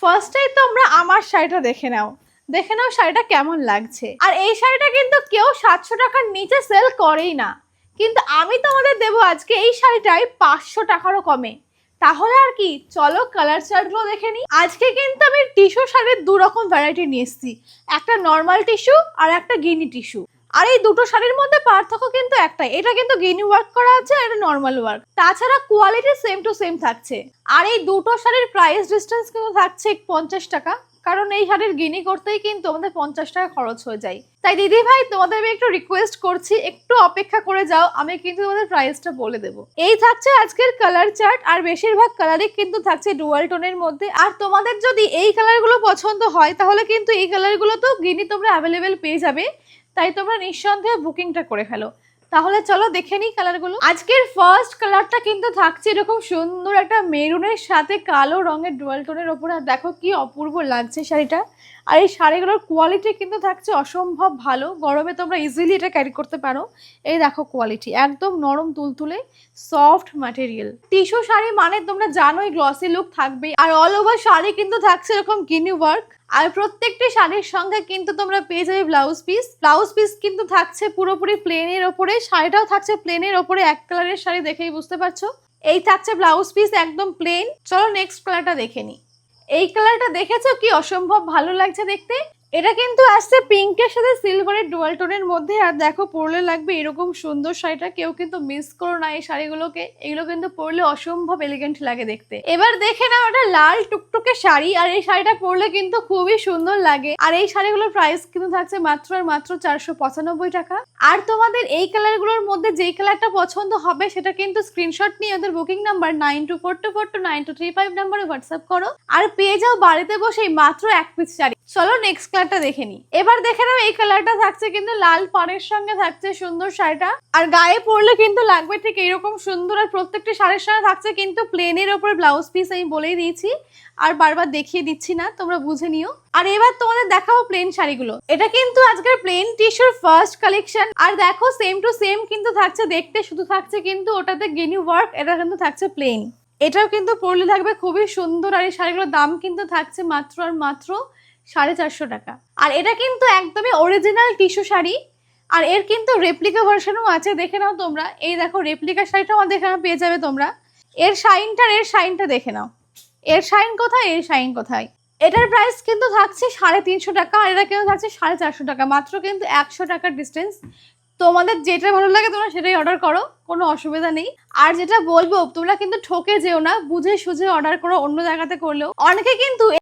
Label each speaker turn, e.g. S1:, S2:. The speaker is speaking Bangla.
S1: ফার্স্টেই তোমরা আমার শাড়িটা দেখে নাও শাড়িটা কেমন লাগছে। আর এই শাড়িটা কিন্তু কেউ 700 টাকার নিচে সেল করেই না, কিন্তু আমি তোমাদের দেবো আজকে এই শাড়িটাই 500 টাকারও কমে। তাহলে আর কি, চলো কালার চার্টগুলো দেখে নিই। আজকে কিন্তু আমি টিস্যু শাড়ির দু রকম ভ্যারাইটি নিয়ে এসেছি, একটা নর্মাল টিস্যু আর একটা গিনি টিস্যু। আর এই দুটো শাড়ির মধ্যে পার্থক্য কিন্তু একটাই, এটা কিন্তু গিনি ওয়ার্ক করা আছে আর এটা নর্মাল ওয়ার্ক। তাছাড়া কোয়ালিটি সেম টু সেম থাকছে। আর এই দুটো শাড়ির প্রাইস ডিস্টেন্স কিন্তু থাকছে 50 টাকা, কারণ এই শাড়ির গিনি করতেই কিন্তু আমাদের 50 টাকা খরচ হয়ে যায়। তাই দিদি ভাই তোমাদের আমি একটু রিকোয়েস্ট করছি, একটু অপেক্ষা করে যাও, আমি কিন্তু তোমাদের প্রাইসটা বলে দেবো। এই থাকছে আজকের কালার চার্ট, আর বেশিরভাগ কালারই কিন্তু থাকছে ডুয়াল টোনের মধ্যে। আর তোমাদের যদি এই কালারগুলো পছন্দ হয় তাহলে কিন্তু এই কালারগুলো তো গিনি তোমরা অ্যাভেলেবেল পেয়ে যাবে, তাই তোমরা নিঃসন্দেহে বুকিংটা করে ফেলো। তাহলে চলো দেখে নিই কালারগুলো। আজকের ফার্স্ট কালারটা কিন্তু থাকছে এরকম সুন্দর একটা মেরুনের সাথে কালো রঙের ডুয়াল টোনের ওপরে। আর দেখো কি অপূর্ব লাগছে শাড়িটা। আর এই শাড়িগুলোর কোয়ালিটি কিন্তু থাকছে অসম্ভব ভালো, গরমে তোমরা ইজিলি এটা ক্যারি করতে পারো। এই দেখো কোয়ালিটি একদম নরম তুলতুলে সফট ম্যাটেরিয়াল। টিস্যু শাড়ি মানে তোমরা জানোই গ্লসি লুক থাকবে। আর অল ওভার শাড়ি কিন্তু থাকছে এরকম গিনি ওয়ার্ক। আর প্রত্যেকটি শাড়ির সঙ্গে কিন্তু তোমরা পেয়ে যাবে ব্লাউজ পিস কিন্তু থাকছে পুরোপুরি প্লেনের ওপরে, শাড়িটাও থাকছে প্লেনের ওপরে। এক কালারের শাড়ি দেখেই বুঝতে পারছো। এই থাকছে ব্লাউজ পিস একদম প্লেন। চলো নেক্সট কালারটা দেখে নি। এই কালারটা দেখেছো কি অসম্ভব ভালো লাগছে দেখতে। এটা কিন্তু আসছে পিঙ্কের সাথে সিলভারের ডুয়াল টোনের মধ্যে। আর দেখো পরলে লাগবে এরকম সুন্দর শাড়িটা, কেউ কিন্তু মিস করো না এই শাড়িগুলোকে, এগুলো কিন্তু পরলে অসম্ভব এলিগেন্ট লাগে দেখতে। এবার দেখে নাও এটা লাল টুকটুকে শাড়ি, আর এই শাড়িটা পরলে কিন্তু খুবই সুন্দর লাগে। আর এই শাড়িগুলোর প্রাইস কিন্তু থাকছে মাত্র আর মাত্র 495 টাকা। আর তোমাদের এই কালারগুলোর মধ্যে যেই কালারটা পছন্দ হবে সেটা কিন্তু স্ক্রিনশট নিয়ে ওদের বুকিং নাম্বার 9242429235 নাম্বারে হোয়াটসঅ্যাপ করো, আর পেয়ে যাও বাড়িতে বসেই মাত্র এক পিস শাড়ি। চলো নেক্সট কালারটা দেখে নি। এবার দেখে নাও এই কালারটা থাকছে কিন্তু লাল পাড়ের সঙ্গে থাকছে সুন্দর শাড়িটা। আর গায়ে পরলে কিন্তু লাগবে ঠিক এরকম সুন্দর। আর প্রত্যেকটা শাড়ির সঙ্গে থাকছে কিন্তু প্লেনের ওপর ব্লাউজ পিস, আমি বলেই দিয়েছি আর বারবার দেখিয়ে দিচ্ছি না, তোমরা বুঝে নিও। আর এবার তোমাদের দেখাবো প্লেন শাড়িগুলো। এটা কিন্তু আজকের প্লেন টিস্যুর ফার্স্ট কালেকশন। আর দেখো সেম টু সেম কিন্তু থাকছে দেখতে, শুধু থাকছে কিন্তু ওটাতে গিনি ওয়ার্ক, এটা কিন্তু থাকছে প্লেন। এটাও কিন্তু পরলে থাকবে খুবই সুন্দর। আর এই শাড়িগুলোর দাম কিন্তু থাকছে মাত্র আর মাত্র 450 টাকা। আর এটা কিন্তু একদমই অরিজিনাল টিস্যু শাড়ি। আর এর কিন্তু রেপ্লিকা ভার্সনও আছে, দেখে নাও তোমরা। এই দেখো রেপ্লিকা শাড়িটাও আমাদের এখানে পেয়ে যাবে তোমরা। এর শাইনটা দেখে নাও। এর শাইন কোথায়, এর শাইন কোথায়। এটার প্রাইস কিন্তু থাকছে 350 টাকা, আর এটা কিন্তু থাকছে 450 টাকা। মাত্র কিন্তু 100 টাকার ডিস্টেন্স। তোমাদের যেটা ভালো লাগে তোমরা সেটাই অর্ডার করো, কোনো অসুবিধা নেই। আর যেটা বলবো, তোমরা কিন্তু ঠকে যেও না, বুঝে সুঝে অর্ডার করো। অন্য জায়গাতে করলেও অনেকে কিন্তু